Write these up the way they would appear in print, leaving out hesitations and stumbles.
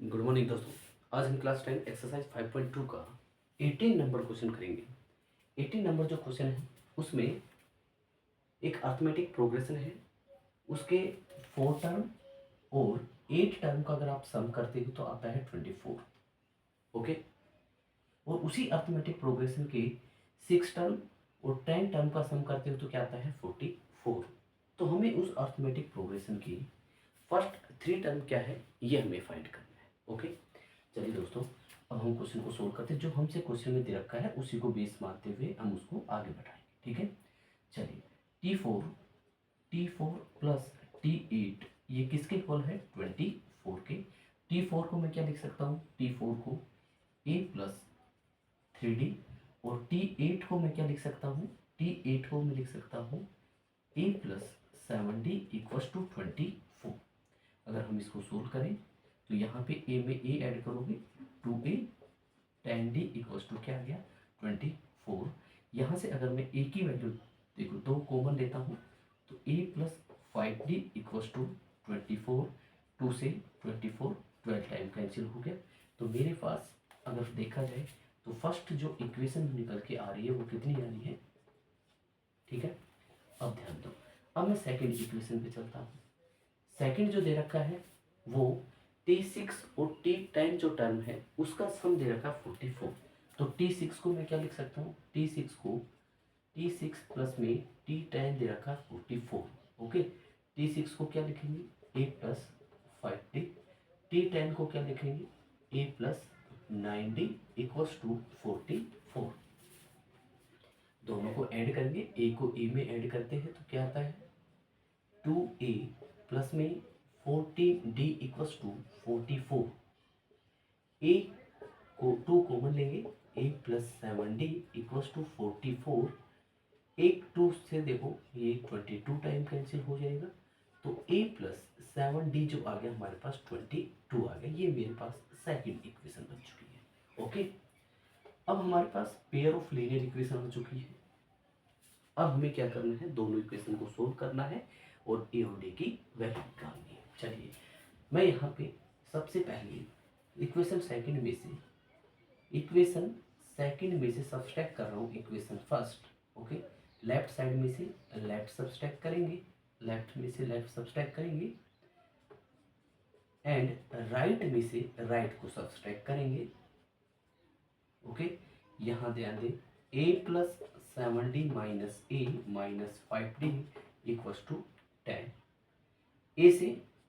Good morning दोस्तों। आज हम क्लास 10 एक्सरसाइज 5.2 का 18 नंबर क्वेश्चन करेंगे। 18 नंबर जो क्वेश्चन है उसमें एक अर्थमेटिक प्रोग्रेशन है, उसके 4 टर्म और 8 टर्म का अगर आप सम करते हो तो आता है 24। ओके, और उसी अर्थमेटिक प्रोग्रेशन के 6 टर्म और 10 टर्म का सम करते हो तो क्या आता है 44। तो हमें उस अर्थमेटिक प्रोग्रेशन की फर्स्ट 3 टर्म क्या है ये हमें फाइंड करना है। ओके, चलिए दोस्तों, अब हम क्वेश्चन को सोल्व करते हैं। जो हमसे क्वेश्चन में दे रखा है उसी को बेस मानते हुए हम उसको आगे बढ़ाएंगे। ठीक है, चलिए T4 प्लस T8 ये किसके इक्वल है 24 के। T4 को मैं क्या लिख सकता हूँ, T4 को a प्लस 3d और T8 को मैं क्या लिख सकता हूँ, T8 को मैं लिख सकता हूँ a plus 7d equals to 24। अगर हम इसको सोल्व करें तो यहाँ पे a में a ऐड करोगे 2a 10d इक्वस टू क्या आ गया 24। यहाँ से अगर मैं a की वैल्यू देखो 2 कॉमन लेता हूँ तो a plus 5d equals to 24। 2 से 24 12 टाइम कैंसिल हो गया। तो मेरे पास अगर देखा जाए तो फर्स्ट जो इक्वेशन निकल के आ रही है वो कितनी आ रही है। ठीक है, अब ध्यान दो, अब मैं सेकंड इक्वेशन पे चलता हूँ। सेकंड जो दे रखा है वो T6 और T10 जो टर्म है उसका सम दे रखा है 44। तो T6 को मैं क्या लिख सकता हूँ, T6 प्लस में T10 दे रखा है 44। ओके, T6 को क्या लिखेंगे a प्लस 5d, T10 को क्या लिखेंगे a plus 9d equals to 44। दोनों को ऐड करेंगे, a को a में ऐड करते हैं तो क्या आता है 2a प्लस में 40d इक्वल्स टू 44। a को 2 कॉमन लेंगे, a plus 7d equals to 44। एक 2 से देखो ये 22 टाइम कैंसिल हो जाएगा तो a प्लस 7d जो आ गया हमारे पास 22 आ गया। ये मेरे पास सेकंड इक्वेशन बन चुकी है। ओके, अब हमारे पास पेयर ऑफ लीनियर इक्वेशन बन चुकी है। अब हमें क्या करना है, दोनों इक्वेशन को सोल्व करना है और ए और डी की वैल्यू निकालनी है। चलिए, मैं यहाँ पे सबसे पहले इक्वेशन सेकंड में से सब्सट्रैक्ट कर रहा हूँ equation first. Okay, left side में से लेफ्ट सब्सट्रैक्ट करेंगे, लेफ्ट में से लेफ्ट सब्सट्रैक्ट करेंगे एंड राइट में से राइट को सब्सट्रैक्ट करेंगे। ओके, यहाँ ध्यान दें a plus 7d minus a minus 5d equals to 10। a से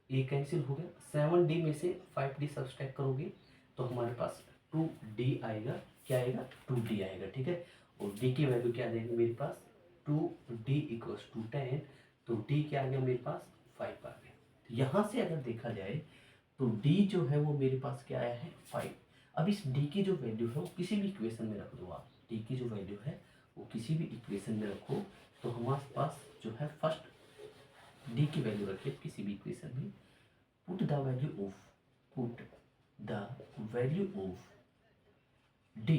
a कैंसिल हो गया, 7d में से 5d सब्सट्रैक्ट करोगे तो हमारे पास 2d आएगा। क्या आएगा 2d आएगा। ठीक है, और d की वैल्यू क्या देंगे मेरे पास 2d इक्वल्स टू 10। तो d क्या आ गया मेरे पास 5 आ गया। तो यहाँ से अगर देखा जाए तो d जो है वो मेरे पास क्या आया है 5। अब इस d की जो वैल्यू है वो किसी भी इक्वेशन में रख दो आप, d की जो वैल्यू है वो किसी भी इक्वेशन में रखो तो हमारे पास जो है फर्स्ट d की वैल्यू रखिए किसी भी इक्वेशन में। Put the value of d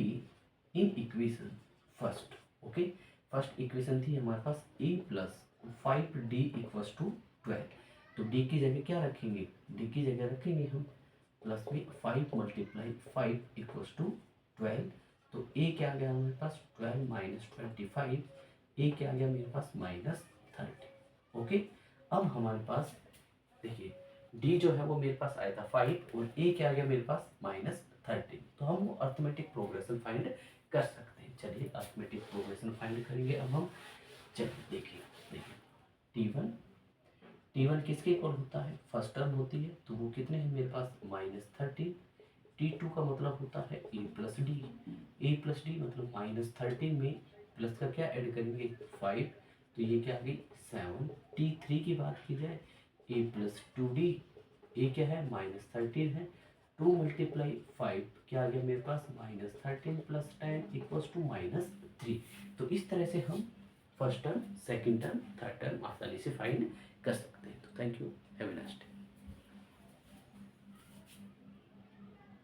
in equation first. Okay, first equation थी हमारे पास a plus 5d equals to 12। तो d की जगह क्या रखेंगे, d की जगह रखेंगे हम प्लस में 5 मल्टीप्लाई 5 इक्वल्स टू 12। तो a क्या आ गया हमारे पास 12 माइनस 25, a क्या आ गया मेरे पास माइनस 30। ओके, अब हमारे पास देखिए d जो है वो मेरे पास आया था 5 और a क्या आ गया मेरे पास माइनस 30। तो हम वो अर्थमेटिक प्रोग्रेशन फाइंड कर सकते हैं। चलिए अर्थमेटिक प्रोग्रेशन फाइंड करेंगे अब हम। चलिए देखिए T1 किसके इक्वल होता है, फर्स्ट टर्म होती है तो वो कितने हैं मेरे पास माइनस 30। T2 का मतलब होता है a प्लस डी मतलब माइनस 13 में प्लस का क्या ऐड करेंगे 5। तो ये क्या आ गई 7। T3 की बात की जाए a प्लस 2d, a क्या है माइनस 13 है, 2 मल्टीप्लाई 5 क्या आ गया मेरे पास minus 13 plus 10 equals to minus 3। तो इस तरह से हम first term second term third term आसानी से फाइंड कर सकते हैं। तो thank you, have a nice day.